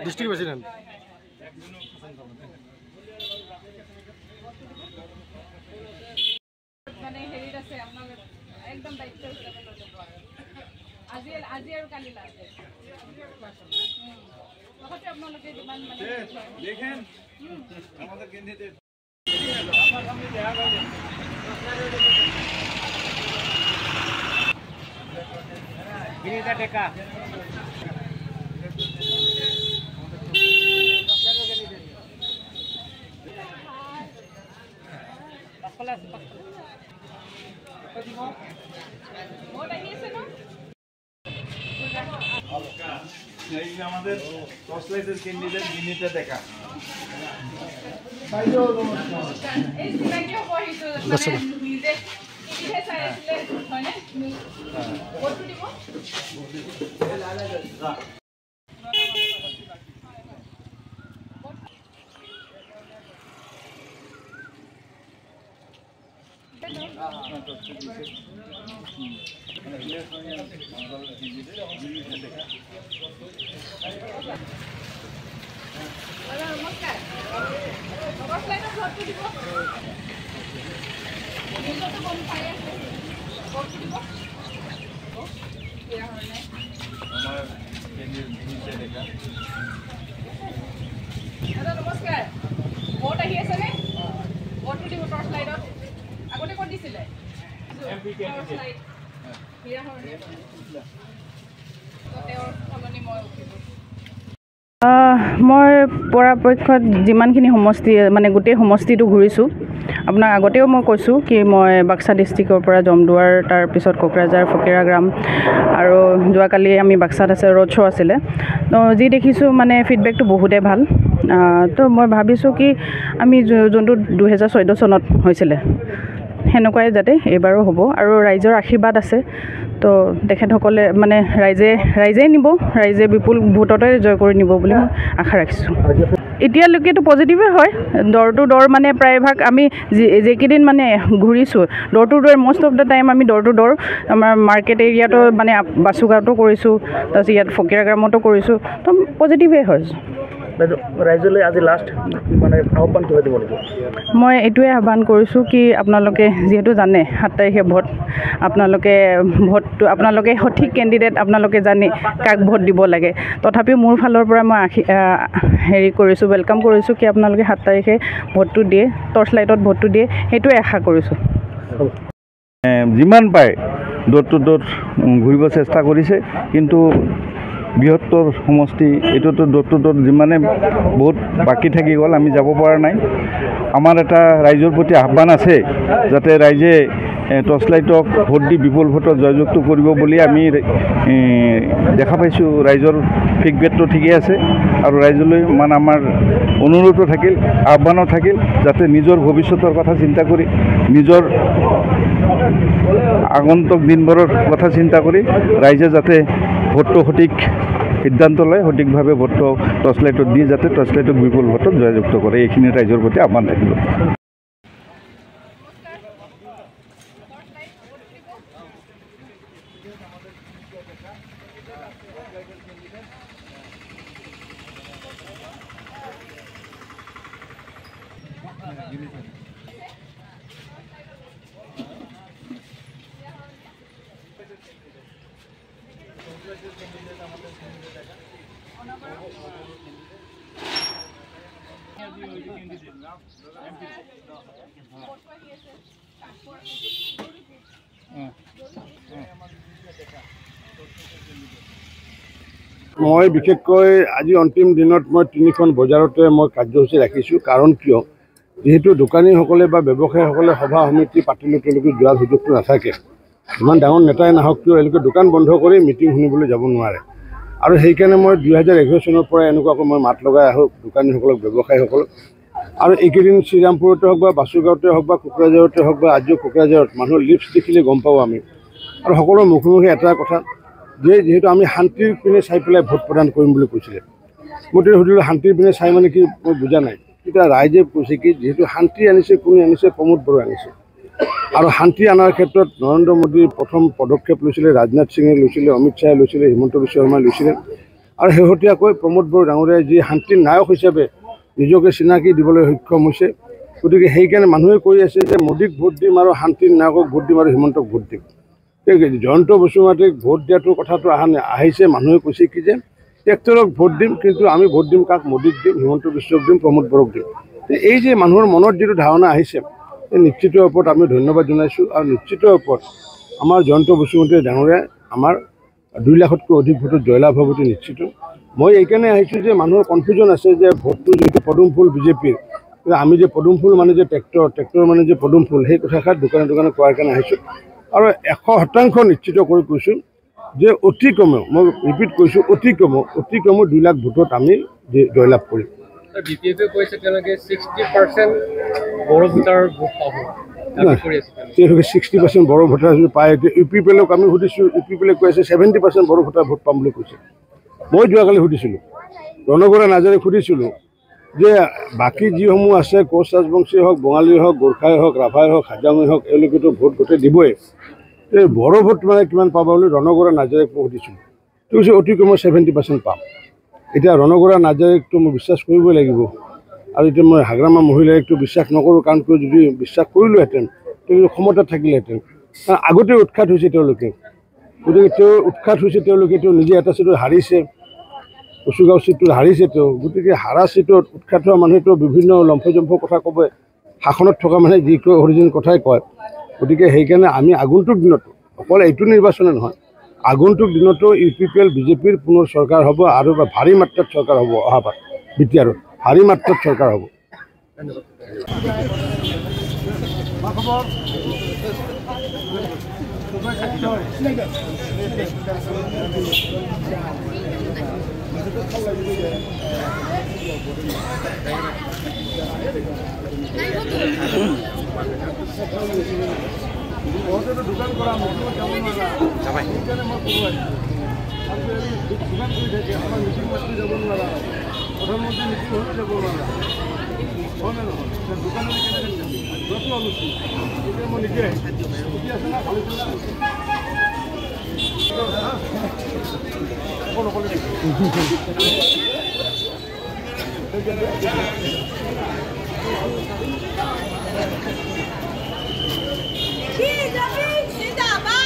District president মানে হেৰিত আছে আপোনাৰ একদম দায়িত্ব হিচাপে লৈ ল'ব আৰু আজি আৰু কালি লাষ্ট লগতে আপোনালোকে যিমান মানে দেখেন আমাদের ক্যান্ডিডেট আমার সামনে দেখা গেছে গিরিটা টেকা আমাদের টর্চলাইটের ক্যান্ডিডেট গিনিটা দেখা নমস্কাৰ ভোট আহি আছে নে ভোটটো দিব টৰ্চ লাইটত আগতে ক'ত দিছিলে টৰ্চ লাইট তেওঁৰ সলনি মই উঠিব মই পৰাপক্ষত যিমানখিনি সমষ্টি মানে গোটেই সমষ্টিটো ঘূৰিছোঁ আপোনাক আগতেও মই কৈছোঁ কি মই বাক্সা ডিষ্ট্ৰিক্টৰ পৰা জমদুৱাৰ তাৰপিছত কোকৰাঝাৰ ফকিৰাগ্ৰাম আৰু যোৱাকালি আমি বাক্সাত আছে ৰোড শ্ব' আছিলে তো যি দেখিছোঁ মানে ফিডবেকটো বহুতেই ভাল তো মই ভাবিছোঁ কি আমি যোনটো 2014 চনত হৈছিলে সেনেকুৱাই যাতে এইবাৰো হ'ব আৰু ৰাইজৰ আশীৰ্বাদ আছে তো তেখেতসকলে মানে ৰাইজেই নিব ৰাইজে বিপুল ভোটতে জয় কৰি নিব বুলি মই আশা ৰাখিছোঁ এতিয়ালৈকেতো পজিটিভে হয় ডৰ টু ডৰ মানে প্ৰায়ভাগ আমি যিকেইদিন মানে ঘূৰিছোঁ door to door most of the time আমি ডৰ টু ডৰ আমাৰ মাৰ্কেট এৰিয়াতো মানে বাচুগাঁৱতো কৰিছোঁ তাৰপিছত ইয়াত ফকিৰাগ্ৰামতো কৰিছোঁ তো পজিটিভে হয় ৰাইজলৈ আজি লাষ্ট মানে আহ্বান কিবা দিব লাগিব মই এইটোৱে আহ্বান কৰিছোঁ কি আপোনালোকে যিহেতু জানে 7 তাৰিখে ভোট আপোনালোকে সঠিক কেণ্ডিডেট আপোনালোকে জানে কাক ভোট দিব লাগে তথাপিও মোৰ ফালৰ পৰা মই হেৰি কৰিছোঁ ৱেলকাম কৰিছোঁ কি আপোনালোকে 7 তাৰিখে ভোটটো দিয়ে টৰ্চ লাইটত ভোটটো দিয়ে সেইটোৱে আশা কৰিছোঁ যিমান পায় ড'ৰ টু ড'ৰ ঘূৰিব চেষ্টা কৰিছে কিন্তু বৃহত্তৰ সমষ্টি এইটোতো ড'ৰ টু ড'ৰ যিমানে বহুত বাকী থাকি গ'ল আমি যাব পৰা নাই আমাৰ এটা ৰাইজৰ প্ৰতি আহ্বান আছে যাতে ৰাইজে টৰ্চ লাইটক ভোট দি বিপুল ভোটত জয়যুক্ত কৰিব বুলি আমি দেখা পাইছোঁ ৰাইজৰ ফিডবেকটো ঠিকেই আছে আৰু ৰাইজলৈ মানে আমাৰ অনুৰোধো থাকিল আহ্বানো থাকিল যাতে নিজৰ ভৱিষ্যতৰ কথা চিন্তা কৰি নিজৰ আগন্তুক দিনবোৰৰ কথা চিন্তা কৰি ৰাইজে যাতে ভোটটো সঠিক সিদ্ধান্ত লয় সঠিকভাৱে ভোটটো টৰ্চ লাইটত দি যাতে টৰ্চ লাইটক বিপুল ভোটত জয়যুক্ত কৰে এইখিনি ৰাইজৰ প্ৰতি আহ্বান থাকিব মই বিশেষকৈ আজি অন্তিম দিনত মই 3খন বজাৰতে মই কাৰ্যসূচী ৰাখিছোঁ কাৰণ কিয় যেহেতু দোকানীসকলে বা ব্যৱসায়ীসকলে সভা সমিতি পাতিলে তেওঁলোকে যোৱাৰ সুযোগটো নাথাকে ইমান ডাঙৰ নেতাই নাহক কিয় এওঁলোকে দোকান বন্ধ কৰি মিটিং শুনিবলৈ যাব নোৱাৰে আৰু সেইকাৰণে মই 2011 চনৰ পৰা এনেকুৱাকৈ মই মাত লগাই আহোঁ দোকানীসকলক ব্যৱসায়ীসকলক আৰু এইকেইদিন শ্ৰীৰামপুৰতে হওক বা বাচুগাঁৱতে হওক বা কোকৰাঝাৰতে হওক বা আজিও কোকৰাঝাৰত মানুহৰ লিপছ দেখিলে গম পাওঁ আমি আৰু সকলো মুখে মুখে এটা কথা যে যিহেতু আমি শান্তিৰ পিনে চাই পেলাই ভোট প্ৰদান কৰিম বুলি কৈছিলে। মই তেতিয়া সুধিলোঁ শান্তিৰ পিনে চাই মানে কি, মই বুজা নাই। তেতিয়া ৰাইজে কৈছে কি যিহেতু শান্তি আনিছে, কোনে আনিছে, প্ৰমোদ বড়োই আনিছে। আৰু শান্তি অনাৰ ক্ষেত্ৰত নৰেন্দ্ৰ মোদীৰ প্ৰথম পদক্ষেপ লৈছিলে, ৰাজনাথ সিঙে লৈছিলে, অমিত শ্বাহে লৈছিলে, হিমন্ত বিশ্ব শৰ্মাই লৈছিলে। আৰু শেহতীয়াকৈ প্ৰমোদ বড়ো ডাঙৰীয়াই যি শান্তিৰ নায়ক হিচাপে নিজকে চিনাকি দিবলৈ সক্ষম হৈছে। গতিকে সেইকাৰণে মানুহে কৈ আছে যে মোদীক ভোট দিম আৰু শান্তিৰ নায়কক ভোট দিম আৰু হিমন্তক ভোট দিম। জয়ন্ত বসুমতাৰীক ভোট দিয়াটোৰ কথাটো আহিছে। মানুহে কৈছে কি যে ট্ৰেক্টৰক ভোট দিম, কিন্তু আমি ভোট দিম কাক? মোদীক দিম, হিমন্ত বিশ্বক দিম, প্ৰমোদ বড়োক দিম। এই যে মানুহৰ মনত যিটো ধাৰণা আহিছে, এই নিশ্চিত ওপৰত আমি ধন্যবাদ জনাইছোঁ। আৰু নিশ্চিত ওপৰত আমাৰ জয়ন্ত বসুমতাৰী ডাঙৰীয়াই আমাৰ 2 লাখতকৈ অধিক ভোটত জয়লাভ হ'ব বুলি নিশ্চিত। মই এইকাৰণে আহিছোঁ যে মানুহৰ কনফিউজন আছে যে ভোটটো যিটো পদুম ফুল বিজেপিৰ, আমি যে পদুম ফুল মানে যে ট্ৰেক্টৰ মানে যে পদুম ফুল, সেই কথাষাৰ দোকানে দোকানে কোৱাৰ কাৰণে আহিছোঁ। আৰু 100% নিশ্চিত কৰি কৈছোঁ যে অতি কমেও, মই ৰিপিট কৰিছোঁ, অতি কমেও 2 লাখ ভোটত আমি জয়লাভ কৰিম। বিজেপিয়ে কৈছে তেওঁলোকে 60% বড়ো ভোটাৰৰ ভোট পাব। তেওঁলোকে 60% বড়ো ভোটাৰ যদি পায়, এতিয়া UPPLক আমি সুধিছোঁ, UPPLে কৈ আছে 70% বড়ো ভোটাৰ ভোট পাম বুলি কৈছে। মই যোৱাকালি সুধিছিলোঁ, ৰণগৌৰা নাৰ্জাৰীক সুধিছিলোঁ যে বাকী যিসমূহ আছে, কোচ ৰাজবংশী হওক, বঙালী হওক, গোৰ্খাই হওক, ৰাভাই হওক, হাজাঙে হওক, এওঁলোকেতো ভোট গোটেই দিবই। এই বড়ো ভোট মানে কিমান পাব বুলি ৰণগৌৰা নাৰ্জাৰীক মই সুধিছিলোঁ। ঠিক আছে, অতি কমেও 70% পাম। এতিয়া ৰণগৌৰা নাৰ্জাৰীকতো মই বিশ্বাস কৰিবই লাগিব। আৰু এতিয়া মই হাগ্ৰামা মহিলাকতো বিশ্বাস নকৰোঁ, কাৰণ কিয় যদি বিশ্বাস কৰিলোহেঁতেন তেওঁলোকে ক্ষমতাত থাকিলেহেঁতেন। কাৰণ আগতে উৎখাত হৈছে তেওঁলোকে। গতিকে উৎখাত হৈছে তেওঁলোকে, নিজে এটা চিটত হাৰিছে, কচুগাঁও চিটটোত হাৰিছে তেওঁ। গতিকে হাৰা চিটত উৎখাত হোৱা মানুহেতো বিভিন্ন লম্ফজম্ফ কথা ক'ব, শাসনত থকা মানুহে যি কয় অৰিজিনেল কথাই কয়। গতিকে সেইকাৰণে আমি আগন্তুক দিনতো, অকল এইটো নিৰ্বাচনে নহয়, আগন্তুক দিনতো UPPL বিজেপিৰ পুনৰ চৰকাৰ হ'ব আৰু ভাৰী মাত্ৰাত চৰকাৰ হ'ব। অহাবাৰ BTR ভাৰী মাত্ৰাত চৰকাৰ হ'ব। দোকান কৰা আমাৰ মিটিং মাতি যাব নোৱাৰা, প্ৰধানমন্ত্ৰী মিটিং হ'লেও যাব নোৱাৰা, হয় নে নহয়? দোকানত যোৱাটো অনুচিত। এতিয়া মই নিজে উঠি আছে না, ভাবিছোঁ জিন্দাবাদ।